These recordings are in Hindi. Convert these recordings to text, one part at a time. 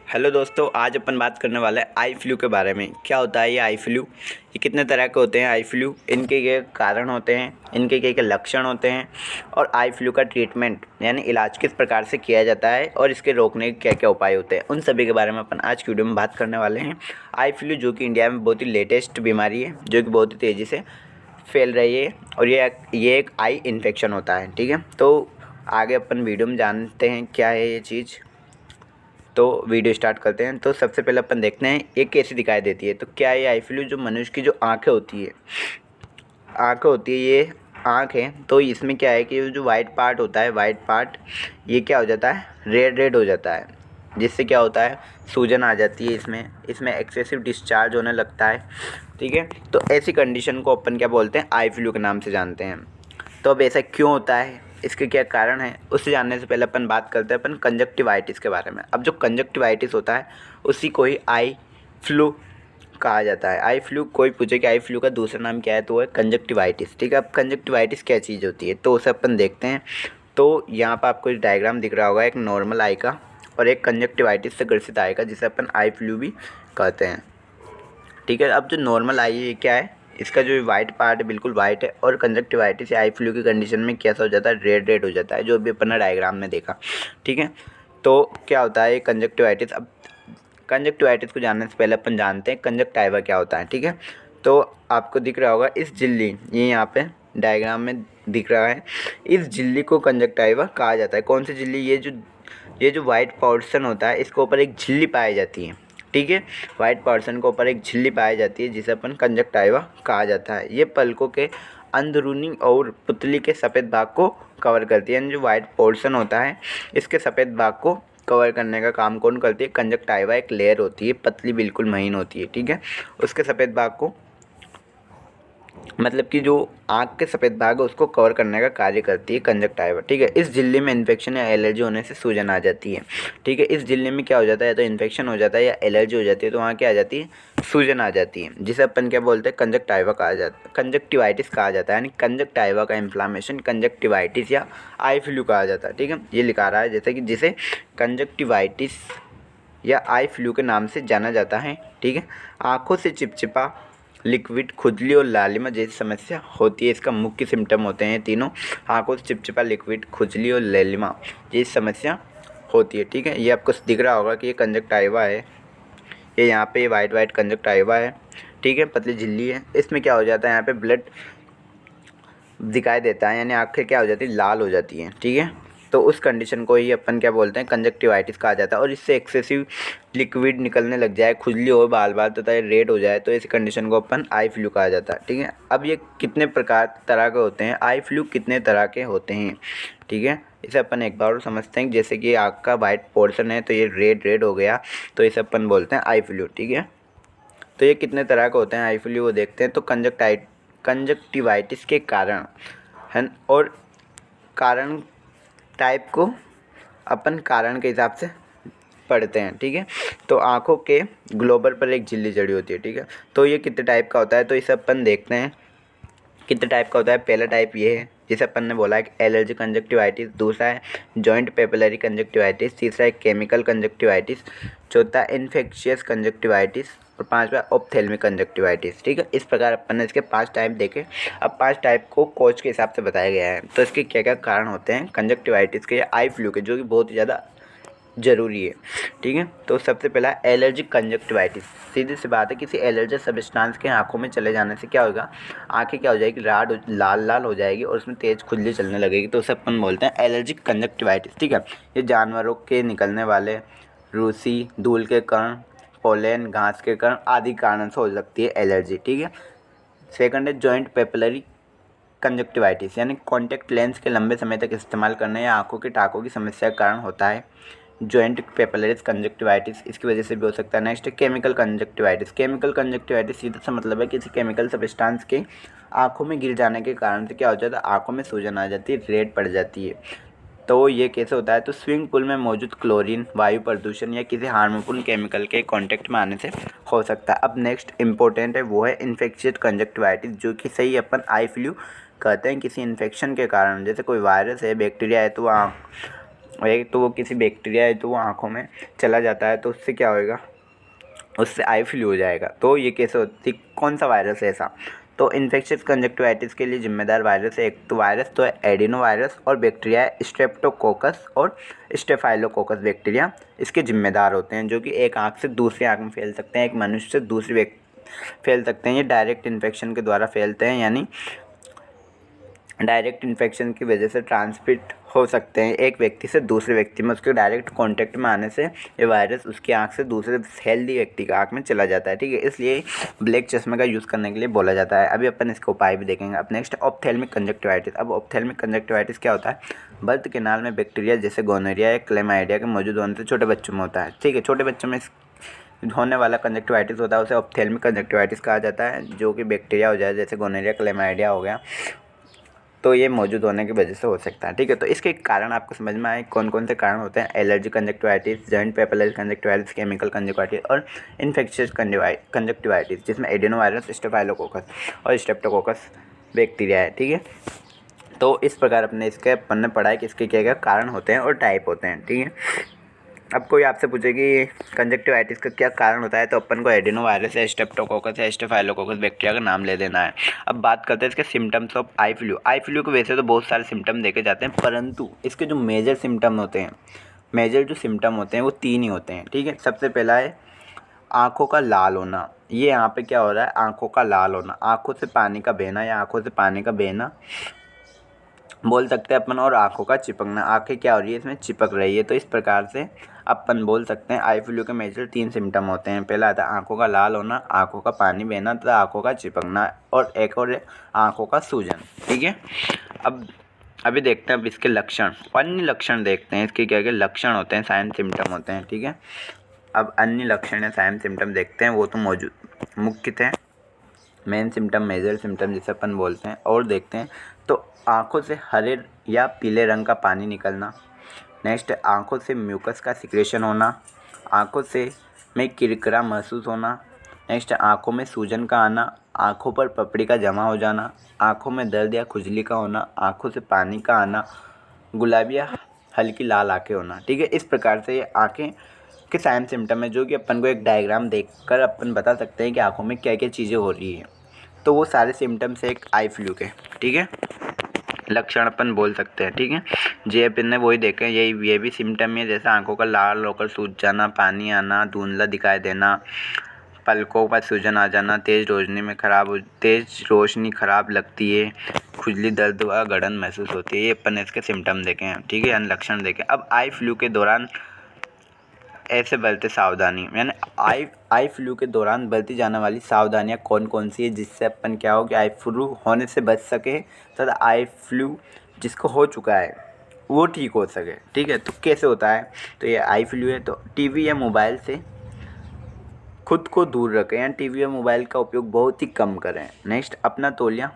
हेलो दोस्तों, आज अपन बात करने वाले हैं आई फ्लू के बारे में। क्या होता है ये आई फ्लू? ये कितने तरह के होते हैं आई फ्लू, इनके क्या कारण होते हैं, इनके क्या क्या लक्षण होते हैं, और आई फ्लू का ट्रीटमेंट यानी इलाज किस प्रकार से किया जाता है, और इसके रोकने के क्या क्या उपाय होते हैं, उन सभी के बारे में अपन आज की वीडियो में बात करने वाले हैं। आई फ्लू जो कि इंडिया में बहुत ही लेटेस्ट बीमारी है, जो कि बहुत ही तेज़ी से फैल रही है, और ये एक आई इन्फेक्शन होता है। ठीक है, तो आगे अपन वीडियो में जानते हैं क्या है ये चीज़। तो वीडियो स्टार्ट करते हैं। तो सबसे पहले अपन देखते हैं ये कैसी दिखाई देती है। तो क्या ये आई फ्लू जो मनुष्य की जो आँखें होती है, ये आँख है, तो इसमें क्या है कि जो वाइट पार्ट होता है, वाइट पार्ट ये क्या हो जाता है, रेड रेड हो जाता है, जिससे क्या होता है, सूजन आ जाती है इसमें एक्सेसिव डिस्चार्ज होने लगता है। ठीक है, तो ऐसी कंडीशन को अपन क्या बोलते हैं, आई फ्लू के नाम से जानते हैं। तो अब ऐसा क्यों होता है, इसके क्या कारण है, उससे जानने से पहले अपन बात करते हैं अपन कंजक्टिवाइटिस के बारे में। अब जो कंजक्टिवाइटिस होता है उसी को ही आई फ्लू कहा जाता है। आई फ्लू, कोई पूछे कि आई फ्लू का दूसरा नाम क्या है, तो वो है कंजक्टिवाइटिस। ठीक है, अब कंजक्टिवाइटिस क्या चीज़ होती है, तो उसे अपन देखते हैं। तो यहाँ पर आपको डायग्राम दिख रहा होगा, एक नॉर्मल आई का और एक कंजक्टिवाइटिस से ग्रसित आई का, जिसे अपन आई फ्लू भी कहते हैं। ठीक है, अब जो नॉर्मल आई है क्या है, इसका जो वाइट पार्ट है बिल्कुल वाइट है, और कंजक्टिवाइटिस या आई फ्लू की कंडीशन में कैसा हो जाता है, रेड रेड हो जाता है, जो भी अपन ने डायग्राम में देखा। ठीक है, तो क्या होता है कंजक्टिवाइटिस। अब कंजक्टिवाइटिस को जानने से पहले अपन जानते हैं कंजक्टाइवा क्या होता है। ठीक है, तो आपको दिख रहा होगा इस झिल्ली, ये यहाँ पे डायग्राम में दिख रहा है, इस झिल्ली को कंजक्टाइवा कहा जाता है। कौन सी झिल्ली, ये जो वाइट पोर्शन होता है, इसके ऊपर एक झिल्ली पाई जाती है। ठीक है, वाइट पोर्शन के ऊपर एक झिल्ली पाई जाती है, जिसे अपन कंजक्टाइवा कहा जाता है। ये पलकों के अंदरूनी और पुतली के सफ़ेद भाग को कवर करती है, यानी जो वाइट पोर्शन होता है इसके सफ़ेद भाग को कवर करने का काम कौन करती है, कंजक्टाइवा। एक लेयर होती है, पतली बिल्कुल महीन होती है। ठीक है, उसके सफ़ेद भाग को, मतलब कि जो आँख के सफ़ेद भाग है उसको कवर करने का कार्य करती है कंजक्टाइवा। ठीक है, इस झिल्ली में इन्फेक्शन या एलर्जी होने से सूजन आ जाती है। ठीक है, इस झिल्ली में क्या हो जाता है, या तो इन्फेक्शन हो जाता है या एलर्जी हो जाती है, तो वहाँ क्या आ जाती है, सूजन आ जाती है, जिसे अपन क्या बोलते हैं, कंजक्टाइवा कहा जाता है, कंजक्टिवाइटिस कहा जाता है। यानी कंजक्टाइवा का इन्फ्लामेशन कंजक्टिवाइटिस या आई फ्लू कहा जाता है। ठीक है, ये लिखा रहा है जैसे कि जिसे कंजक्टिवाइटिस या आई फ्लू के नाम से जाना जाता है। ठीक है, आँखों से चिपचिपा लिक्विड, खुजली और लालिमा जैसी समस्या होती है। इसका मुख्य सिम्टम होते हैं तीनों, आँखों से चिपचिपा लिक्विड, खुजली और लालिमा जैसी समस्या होती है। ठीक है, ये आपको दिख रहा होगा कि ये कंजक्टाइवा है, ये यहाँ पे वाइट वाइट कंजक्टाइवा है। ठीक है, पतली झिल्ली है, इसमें क्या हो जाता है, यहाँ पे ब्लड दिखाई देता है, यानी आँखें क्या हो जाती है, लाल हो जाती हैं। ठीक है, तो उस कंडीशन को ही अपन क्या बोलते हैं, कंजक्टिवाइटिस कहा जाता है। और इससे एक्सेसिव लिक्विड निकलने लग जाए, खुजली हो बाल बाल तथा ये रेड हो जाए, तो इस कंडीशन को अपन आई फ्लू कहा जाता है। ठीक है, अब ये कितने तरह के होते हैं, आई फ्लू कितने तरह के होते हैं। ठीक है, इसे अपन एक बार और समझते हैं। जैसे कि आँख का वाइट पोर्शन है, तो ये रेड रेड हो गया, तो इसे अपन बोलते हैं आई फ्लू। ठीक है, तो ये कितने तरह के होते हैं आई फ्लू, वो देखते हैं। तो कंजक्टिवाइटिस के कारण है, और कारण टाइप को अपन कारण के हिसाब से पढ़ते हैं। ठीक है, तो आँखों के ग्लोबल पर एक झिल्ली जड़ी होती है। ठीक है, तो ये कितने टाइप का होता है, तो इसे अपन देखते हैं कितने टाइप का होता है। पहला टाइप ये है जिसे अपन ने बोला है एलर्जी कंजक्टिवाइटिस, दूसरा है जॉइंट पेपिलरी कंजक्टिवाइटिस, तीसरा है केमिकल कंजक्टिवाइटिस, चौथा इन्फेक्शियस कंजक्टिवाइटिस, और पांचवा ऑप्थेल्मिक कंजक्टिवाइटिस। ठीक है, इस प्रकार अपन ने इसके 5 टाइप देखे। अब 5 टाइप को कोच के हिसाब से बताया गया है। तो इसके क्या क्या कारण होते हैं कंजक्टिवाइटिस के या आई फ्लू के, जो कि बहुत ही ज़्यादा ज़रूरी है। ठीक है, तो सबसे पहला एलर्जिक कंजक्टिवाइटिस। सीधी सी बात है, किसी एलर्जी सब्सटेंस के आँखों में चले जाने से क्या होगा, आँखें क्या हो जाएगी, लाल लाल हो जाएगी, और उसमें तेज़ खुजली चलने लगेगी, तो उसे अपन बोलते हैं एलर्जिक कंजक्टिवाइटिस। ठीक है, ये जानवरों के निकलने वाले रूसी, धूल के कण, पोलन, घास के कण आदि कारण से हो सकती है एलर्जी। ठीक है, सेकंड है जॉइंट पेपिलरी कंजक्टिवाइटिस, यानी कॉन्टैक्ट लेंस के लंबे समय तक इस्तेमाल करने या आँखों के टाँकों की समस्या का कारण होता है जॉइंट पेपिलरीज कंजक्टिवाइटिस, इसकी वजह से भी हो सकता है। नेक्स्ट है केमिकल कंजक्टिवाइटिस। केमिकल कंजक्टिवाइटिस सीधा सा मतलब है किसी केमिकल सब्सटेंस के आँखों में गिर जाने के कारण से क्या हो जाता है, आँखों में सूजन आ जाती है, रेड पड़ जाती है। तो ये कैसे होता है, तो स्विमिंग पूल में मौजूद क्लोरीन, वायु प्रदूषण या किसी हार्मफुल केमिकल के कांटेक्ट में आने से हो सकता है। अब नेक्स्ट इंपॉर्टेंट है, वो है इन्फेक्शियस कंजक्टिवाइटिस, जो कि सही अपन आई फ्लू कहते हैं। किसी इन्फेक्शन के कारण, जैसे कोई वायरस है, बैक्टीरिया है, तो और एक तो वो किसी बैक्टीरिया है तो वो आँखों में चला जाता है तो उससे क्या होएगा, उससे आई फ्लू हो जाएगा। तो ये कैसे होती, कौन सा वायरस है ऐसा, तो इन्फेक्शियस कंजक्टिवाइटिस के लिए जिम्मेदार वायरस है, एक तो वायरस तो है एडिनो वायरस, और बैक्टीरिया है स्ट्रेप्टोकोकस और स्टेफाइलोकोकस बैक्टीरिया इसके जिम्मेदार होते हैं, जो कि एक आँख से दूसरी आँख में फैल सकते हैं, एक मनुष्य से दूसरी व्यक्ति फैल सकते हैं। ये डायरेक्ट इन्फेक्शन के द्वारा फैलते हैं, यानी डायरेक्ट इन्फेक्शन की वजह से ट्रांसमिट हो सकते हैं एक व्यक्ति से दूसरे व्यक्ति में, उसके डायरेक्ट कांटेक्ट में आने से ये वायरस उसकी आंख से दूसरे हेल्दी व्यक्ति की आंख में चला जाता है, ठीक है। इसलिए ब्लैक चश्मे का यूज़ करने के लिए बोला जाता है। अभी अपन इसका उपाय भी देखेंगे। अब नेक्स्ट ऑप्थेल्मिक कंजक्टिवाइटिस। अब ऑप्थेल्मिक कंजक्टिवाइटिस क्या होता है, बर्थ कैनाल में बैक्टीरिया जैसे गोनोरिया या क्लेमाइडिया के मौजूद होने से छोटे बच्चों में होता है, ठीक है। छोटे बच्चों में होने वाला कंजक्टिवाइटिस होता है उसे ऑप्थेल्मिक कंजक्टिवाइटिस कहा जाता है, जो कि बैक्टीरिया हो जाए जैसे गोनोरिया क्लेमाइडिया हो गया, तो ये मौजूद होने की वजह से हो सकता है, ठीक है। तो इसके कारण आपको समझ में आए कौन कौन से कारण होते हैं, allergy conjunctivitis, joint papillary conjunctivitis, chemical conjunctivitis और इन्फेक्शियस कंजक्टिवाइटिस, जिसमें एडिनोवायरस, स्टेफाइलोकोकस और स्ट्रेप्टोकोकस बैक्टीरिया है, ठीक है। तो इस प्रकार अपन ने पढ़ा है कि इसके क्या क्या कारण होते हैं और टाइप होते हैं, ठीक है। अब कोई आपसे पूछे कि कंजक्टिवाइटिस का क्या कारण होता है, तो अपन को एडिनोवायरस या स्ट्रेप्टोकोकस या स्टेफाइलोकोकस बैक्टीरिया का नाम ले देना है। अब बात करते हैं इसके symptoms of eye flu. Eye flu के वैसे तो बहुत सारे सिम्टम देखे जाते हैं, परंतु इसके जो मेजर सिम्टम होते हैं, मेजर जो सिम्टम होते हैं वो 3 ही होते हैं, ठीक है। सबसे पहला है आँखों का लाल होना। ये यहाँ पे क्या हो रहा है, आँखों का लाल होना, आँखों से पानी का बहना या आँखों से पानी का बहना बोल सकते हैं अपन, और आँखों का चिपकना, आँखें क्या हो रही है इसमें चिपक रही है। तो इस प्रकार से अपन बोल सकते हैं आई फ्लू के मेजर 3 सिम्टम होते हैं। पहला आता है आँखों का लाल होना, आँखों का पानी बहना तथा आँखों का चिपकना, और एक और आँखों का सूजन, ठीक है। अब अभी देखते हैं अब इसके लक्षण, अन्य लक्षण देखते हैं इसके क्या क्या लक्षण होते हैं, साइन सिम्टम होते हैं, ठीक है। अब अन्य लक्षण या साइन सिम्टम देखते हैं, वो तो मौजूद मुख्य थे मेन सिम्टम, मेजर सिम्टम जिसे अपन बोलते हैं, और देखते हैं। तो आँखों से हरे या पीले रंग का पानी निकलना, नेक्स्ट आँखों से म्यूकस का सिक्रेशन होना, आँखों से में किरकिरा महसूस होना, नेक्स्ट आँखों में सूजन का आना, आँखों पर पपड़ी का जमा हो जाना, आँखों में दर्द या खुजली का होना, आँखों से पानी का आना, गुलाबी या हल्की लाल आँखें होना, ठीक है। इस प्रकार से ये आँखें के साइन सिम्टम है, जो कि अपन को एक डायग्राम देखकर अपन बता सकते हैं कि आँखों में क्या क्या चीज़ें हो रही है। तो वो सारे सिम्टम्स है एक आई फ्लू के, ठीक है, लक्षण अपन बोल सकते हैं, ठीक है। जे अपन ने वही देखे, ये भी सिम्टम है, जैसे आंखों का लाल होकर सूज जाना, पानी आना, धुंधला दिखाई देना, पलकों पर सूजन आ जाना, तेज़ रोशनी खराब लगती है, खुजली, दर्द व गड़न महसूस होती है। ये अपन ने इसके सिम्टम देखे हैं, ठीक है, यानी लक्षण देखे। अब आई फ्लू के दौरान ऐसे बरते सावधानी, यानी आई फ्लू के दौरान बरती जाने वाली सावधानियाँ कौन कौन सी है, जिससे अपन क्या हो कि आई फ्लू होने से बच सके तथा आई फ्लू जिसको हो चुका है वो ठीक हो सके, ठीक है। तो कैसे होता है, तो ये आई फ्लू है तो टीवी या मोबाइल से खुद को दूर रखें, या टीवी या मोबाइल का उपयोग बहुत ही कम करें। नेक्स्ट अपना तौलिया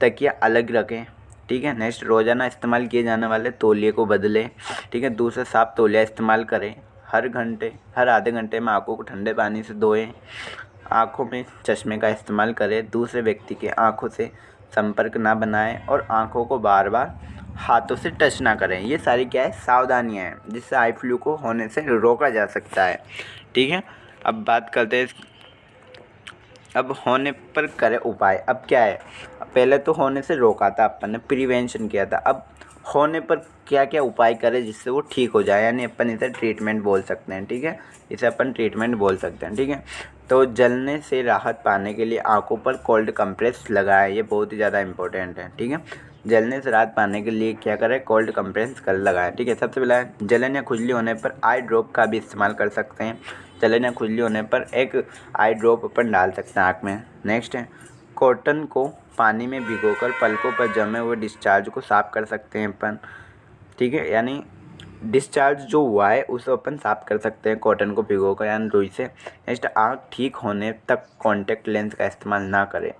तकिया अलग रखें, ठीक है। नेक्स्ट रोज़ाना इस्तेमाल किए जाने वाले तौलिए को बदलें, ठीक है। दूसरा साफ तौलिया इस्तेमाल करें, हर आधे घंटे में आँखों को ठंडे पानी से धोएं, आँखों में चश्मे का इस्तेमाल करें, दूसरे व्यक्ति के आँखों से संपर्क ना बनाएं और आँखों को बार बार हाथों से टच ना करें। ये सारी क्या है, सावधानियाँ हैं जिससे आई फ्लू को होने से रोका जा सकता है, ठीक है। अब बात करते हैं अब होने पर करें उपाय। अब क्या है, पहले तो होने से रोका था अपन ने, प्रिवेंशन किया था। अब होने पर क्या क्या उपाय करें जिससे वो ठीक हो जाए, यानी अपन इसे ट्रीटमेंट बोल सकते हैं, ठीक है, इसे अपन ट्रीटमेंट बोल सकते हैं, ठीक है। तो जलने से राहत पाने के लिए आंखों पर कोल्ड कंप्रेस लगाएं, ये बहुत ही ज़्यादा इंपॉर्टेंट है, ठीक है। जलने से राहत पाने के लिए क्या करें, कोल्ड कंप्रेस कर लगाएं, ठीक है। सबसे पहला जलन या खुजली होने पर आई ड्रॉप का भी इस्तेमाल कर सकते हैं। जलन या खुजली होने पर एक आई ड्रॉप अपन डाल सकते हैं आँख में। नेक्स्ट है कॉटन को पानी में भिगोकर पलकों पर जमे हुए डिस्चार्ज को साफ़ कर सकते हैं अपन, ठीक है, यानी डिस्चार्ज जो हुआ है उसे अपन साफ़ कर सकते हैं कॉटन को भिगोकर यानी रुई से। नेक्स्ट आँख ठीक होने तक कॉन्टैक्ट लेंस का इस्तेमाल ना करें।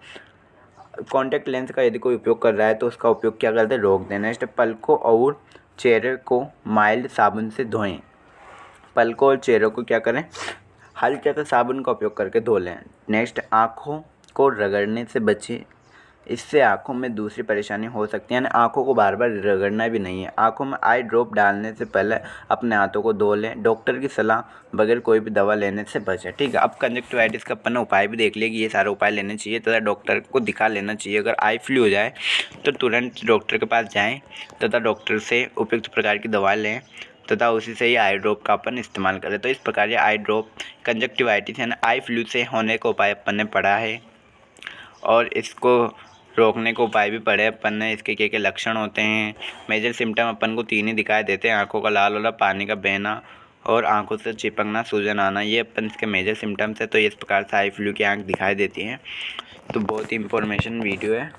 कॉन्टैक्ट लेंस का यदि कोई उपयोग कर रहा है तो उसका उपयोग क्या करते हैं, रोक दें। नेक्स्ट पलकों और चेहरे को माइल्ड साबुन से धोएं, पलकों और चेहरे को क्या करें, हल्के से साबुन का उपयोग करके धो लें। नेक्स्ट आँखों को रगड़ने से बचें, इससे आँखों में दूसरी परेशानी हो सकती है, यानी आँखों को बार बार रगड़ना भी नहीं है। आँखों में आई ड्रॉप डालने से पहले अपने हाथों को धो लें। डॉक्टर की सलाह बगैर कोई भी दवा लेने से बचें, ठीक है। अब कंजक्टिवाइटिस का अपन ने उपाय भी देख लिया कि ये सारे उपाय लेने चाहिए तथा डॉक्टर को दिखा लेना चाहिए। अगर आई फ्लू हो जाए तो तुरंत डॉक्टर के पास जाएँ तथा डॉक्टर से उपयुक्त प्रकार की दवा लें तथा उसी से ही आई ड्रॉप का अपन इस्तेमाल करें। तो इस प्रकार ये आई ड्रॉप कंजक्टिवाइटिस यानी आई फ्लू से होने का उपाय अपन ने पढ़ा है और इसको रोकने को उपाय भी पढ़े अपन ने। इसके क्या क्या लक्षण होते हैं। मेजर सिम्टम अपन को 3 ही दिखाई देते हैं, आँखों का लाल होना, पानी का बहना और आँखों से चिपकना, सूजन आना, ये अपन इसके मेजर सिम्टम्स है। तो इस प्रकार से आई फ्लू की आँख दिखाई देती हैं। तो बहुत ही इंफॉर्मेशन वीडियो है।